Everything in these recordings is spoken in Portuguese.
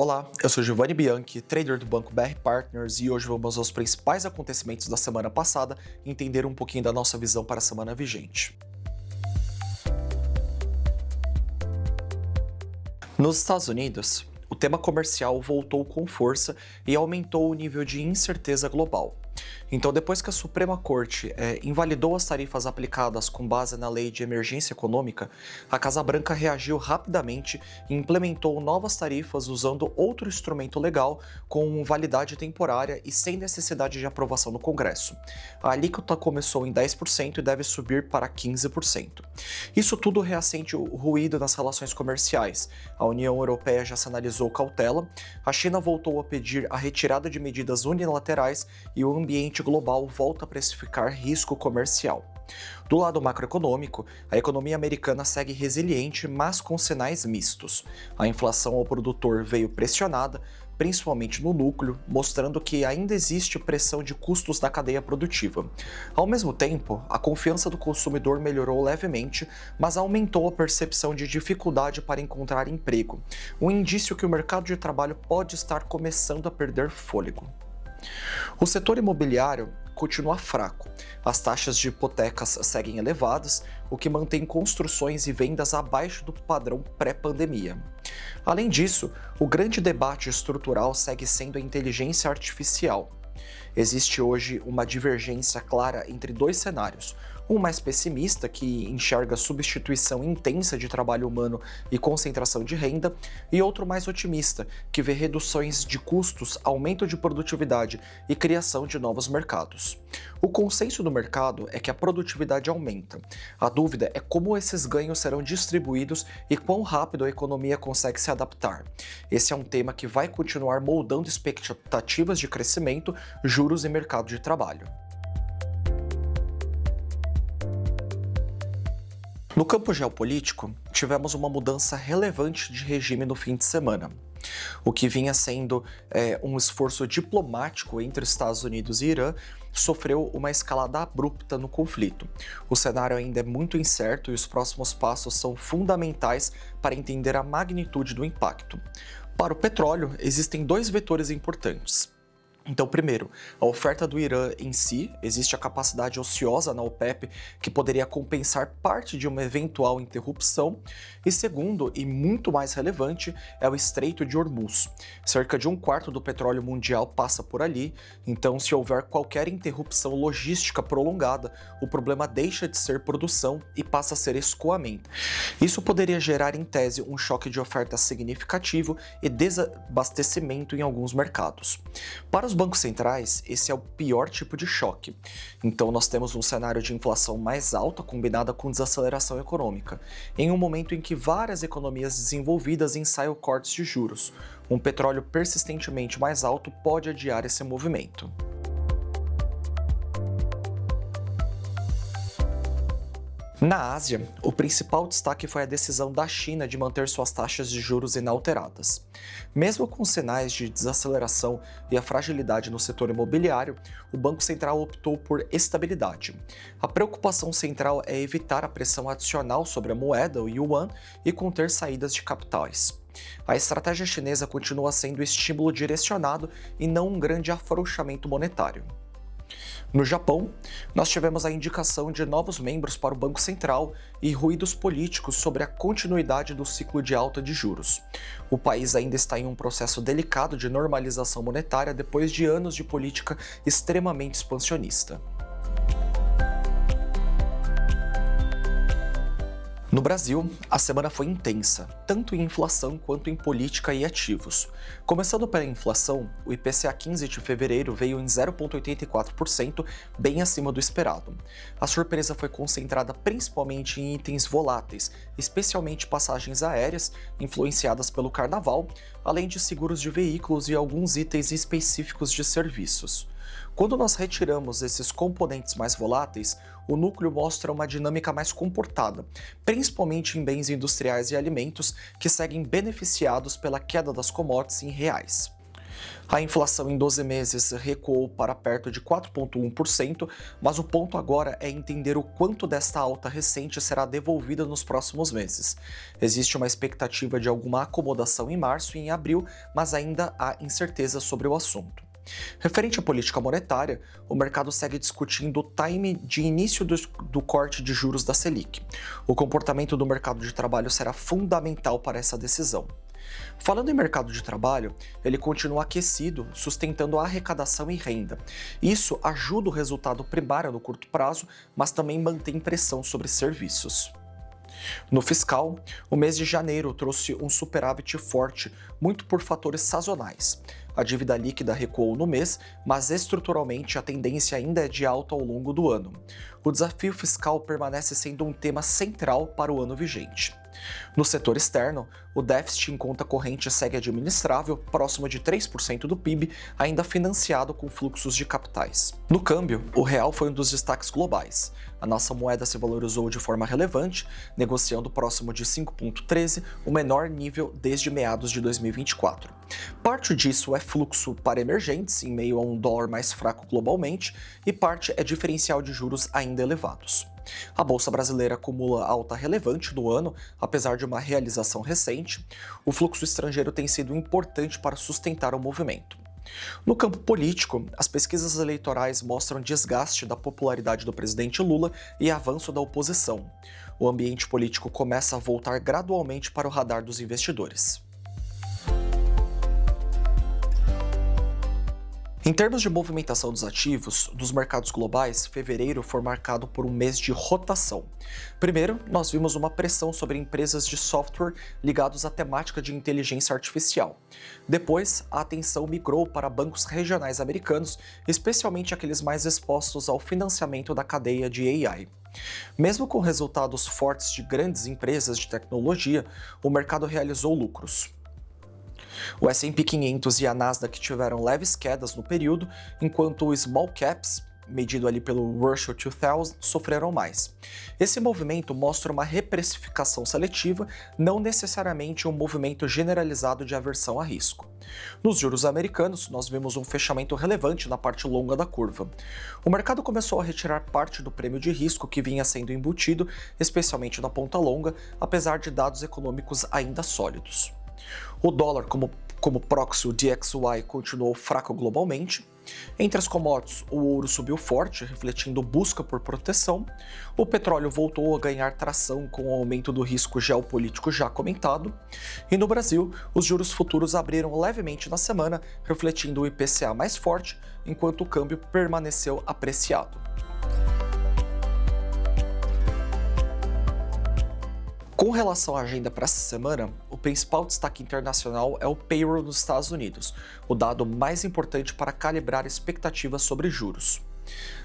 Olá, eu sou Giovanni Bianchi, trader do Banco BR Partners e hoje vamos aos principais acontecimentos da semana passada e entender um pouquinho da nossa visão para a semana vigente. Nos Estados Unidos, o tema comercial voltou com força e aumentou o nível de incerteza global. Então, depois que a Suprema Corte invalidou as tarifas aplicadas com base na Lei de Emergência Econômica, a Casa Branca reagiu rapidamente e implementou novas tarifas usando outro instrumento legal com validade temporária e sem necessidade de aprovação no Congresso. A alíquota começou em 10% e deve subir para 15%. Isso tudo reacende o ruído nas relações comerciais. A União Europeia já sinalizou cautela, a China voltou a pedir a retirada de medidas unilaterais e o ambiente global volta a precificar risco comercial. Do lado macroeconômico, a economia americana segue resiliente, mas com sinais mistos. A inflação ao produtor veio pressionada, principalmente no núcleo, mostrando que ainda existe pressão de custos da cadeia produtiva. Ao mesmo tempo, a confiança do consumidor melhorou levemente, mas aumentou a percepção de dificuldade para encontrar emprego, um indício que o mercado de trabalho pode estar começando a perder fôlego. O setor imobiliário continua fraco. As taxas de hipotecas seguem elevadas, o que mantém construções e vendas abaixo do padrão pré-pandemia. Além disso, o grande debate estrutural segue sendo a inteligência artificial. Existe hoje uma divergência clara entre dois cenários. Um mais pessimista, que enxerga substituição intensa de trabalho humano e concentração de renda, e outro mais otimista, que vê reduções de custos, aumento de produtividade e criação de novos mercados. O consenso do mercado é que a produtividade aumenta. A dúvida é como esses ganhos serão distribuídos e quão rápido a economia consegue se adaptar. Esse é um tema que vai continuar moldando expectativas de crescimento, juros e mercado de trabalho. No campo geopolítico, tivemos uma mudança relevante de regime no fim de semana. O que vinha sendo um esforço diplomático entre Estados Unidos e Irã sofreu uma escalada abrupta no conflito. O cenário ainda é muito incerto e os próximos passos são fundamentais para entender a magnitude do impacto. Para o petróleo, existem dois vetores importantes. Então, primeiro, a oferta do Irã em si, existe a capacidade ociosa na OPEP que poderia compensar parte de uma eventual interrupção. E segundo, e muito mais relevante, é o Estreito de Hormuz. Cerca de 1/4 do petróleo mundial passa por ali, então se houver qualquer interrupção logística prolongada, o problema deixa de ser produção e passa a ser escoamento. Isso poderia gerar, em tese, um choque de oferta significativo e desabastecimento em alguns mercados. Para os bancos centrais, esse é o pior tipo de choque. Então, nós temos um cenário de inflação mais alta combinada com desaceleração econômica, em um momento em que várias economias desenvolvidas ensaiam cortes de juros. Um petróleo persistentemente mais alto pode adiar esse movimento. Na Ásia, o principal destaque foi a decisão da China de manter suas taxas de juros inalteradas. Mesmo com sinais de desaceleração e a fragilidade no setor imobiliário, o Banco Central optou por estabilidade. A preocupação central é evitar a pressão adicional sobre a moeda, o yuan, e conter saídas de capitais. A estratégia chinesa continua sendo estímulo direcionado e não um grande afrouxamento monetário. No Japão, nós tivemos a indicação de novos membros para o Banco Central e ruídos políticos sobre a continuidade do ciclo de alta de juros. O país ainda está em um processo delicado de normalização monetária depois de anos de política extremamente expansionista. No Brasil, a semana foi intensa, tanto em inflação quanto em política e ativos. Começando pela inflação, o IPCA 15 de fevereiro veio em 0,84%, bem acima do esperado. A surpresa foi concentrada principalmente em itens voláteis, especialmente passagens aéreas, influenciadas pelo carnaval, além de seguros de veículos e alguns itens específicos de serviços. Quando nós retiramos esses componentes mais voláteis, o núcleo mostra uma dinâmica mais comportada, principalmente em bens industriais e alimentos que seguem beneficiados pela queda das commodities em reais. A inflação em 12 meses recuou para perto de 4,1%, mas o ponto agora é entender o quanto desta alta recente será devolvida nos próximos meses. Existe uma expectativa de alguma acomodação em março e em abril, mas ainda há incerteza sobre o assunto. Referente à política monetária, o mercado segue discutindo o time de início do corte de juros da Selic. O comportamento do mercado de trabalho será fundamental para essa decisão. Falando em mercado de trabalho, ele continua aquecido, sustentando a arrecadação e renda. Isso ajuda o resultado primário no curto prazo, mas também mantém pressão sobre serviços. No fiscal, o mês de janeiro trouxe um superávit forte, muito por fatores sazonais. A dívida líquida recuou no mês, mas estruturalmente a tendência ainda é de alta ao longo do ano. O desafio fiscal permanece sendo um tema central para o ano vigente. No setor externo, o déficit em conta corrente segue administrável, próximo de 3% do PIB, ainda financiado com fluxos de capitais. No câmbio, o real foi um dos destaques globais. A nossa moeda se valorizou de forma relevante, negociando próximo de 5,13, o menor nível desde meados de 2024. Parte disso é fluxo para emergentes, em meio a um dólar mais fraco globalmente, e parte é diferencial de juros ainda elevados. A Bolsa Brasileira acumula alta relevante no ano, apesar de uma realização recente. O fluxo estrangeiro tem sido importante para sustentar o movimento. No campo político, as pesquisas eleitorais mostram desgaste da popularidade do presidente Lula e avanço da oposição. O ambiente político começa a voltar gradualmente para o radar dos investidores. Em termos de movimentação dos ativos, nos mercados globais, fevereiro foi marcado por um mês de rotação. Primeiro, nós vimos uma pressão sobre empresas de software ligados à temática de inteligência artificial. Depois, a atenção migrou para bancos regionais americanos, especialmente aqueles mais expostos ao financiamento da cadeia de AI. Mesmo com resultados fortes de grandes empresas de tecnologia, o mercado realizou lucros. O S&P 500 e a Nasdaq tiveram leves quedas no período, enquanto os small caps, medido ali pelo Russell 2000, sofreram mais. Esse movimento mostra uma reprecificação seletiva, não necessariamente um movimento generalizado de aversão a risco. Nos juros americanos, nós vimos um fechamento relevante na parte longa da curva. O mercado começou a retirar parte do prêmio de risco que vinha sendo embutido, especialmente na ponta longa, apesar de dados econômicos ainda sólidos. O dólar, como proxy, o DXY, continuou fraco globalmente. Entre as commodities, o ouro subiu forte, refletindo busca por proteção. O petróleo voltou a ganhar tração com o aumento do risco geopolítico já comentado. E no Brasil, os juros futuros abriram levemente na semana, refletindo o IPCA mais forte, enquanto o câmbio permaneceu apreciado. Com relação à agenda para essa semana, o principal destaque internacional é o payroll dos Estados Unidos, o dado mais importante para calibrar expectativas sobre juros.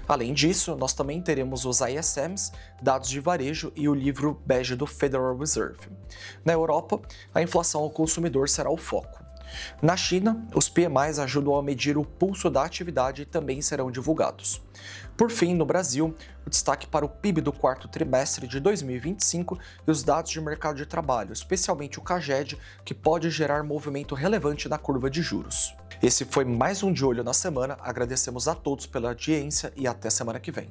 Além disso, nós também teremos os ISMs, dados de varejo e o livro bege do Federal Reserve. Na Europa, a inflação ao consumidor será o foco. Na China, os PMIs ajudam a medir o pulso da atividade e também serão divulgados. Por fim, no Brasil, o destaque para o PIB do quarto trimestre de 2025 e os dados de mercado de trabalho, especialmente o CAGED, que pode gerar movimento relevante na curva de juros. Esse foi mais um De Olho na Semana, agradecemos a todos pela audiência e até semana que vem.